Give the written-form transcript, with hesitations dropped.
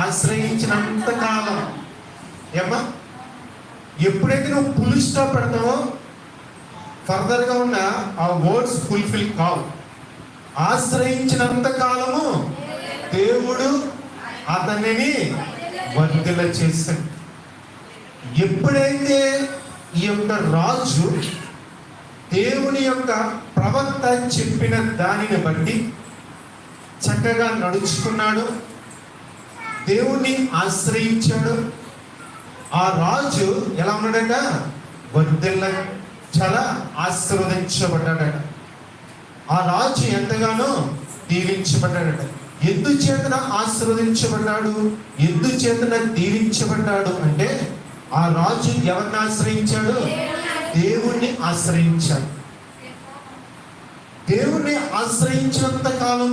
ఆశ్రయించినంత కాలం ఏమ్మా, ఎప్పుడైతే నువ్వు ఫుల్ స్టాప్ పెడతావో ఫర్దర్గా ఉన్న ఆ వర్డ్స్ ఫుల్ఫిల్ కావు. ఆశ్రయించినంత కాలము దేవుడు అతనిని వర్ధిల్ల చేశాడు. ఎప్పుడైతే ఈ యొక్క రాజు దేవుని యొక్క ప్రవక్త చెప్పిన దానిని బట్టి చక్కగా నడుచుకున్నాడు, దేవుణ్ణి ఆశ్రయించాడు, ఆ రాజు ఎలా ఉన్నాడట? వర్ధిల్ల, చాలా ఆశీర్వదించబడ్డాడట. ఆ రాజు ఎంతగానో దీవించబడ్డాడట. ఎందుచేతన ఆశీర్వదించబడ్డాడు, ఎందుచేతన దీవించబడ్డాడు అంటే ఆ రాజు ఎవరిని ఆశ్రయించాడు? దేవుణ్ణి ఆశ్రయించాడు. దేవుణ్ణి ఆశ్రయించినంత కాలం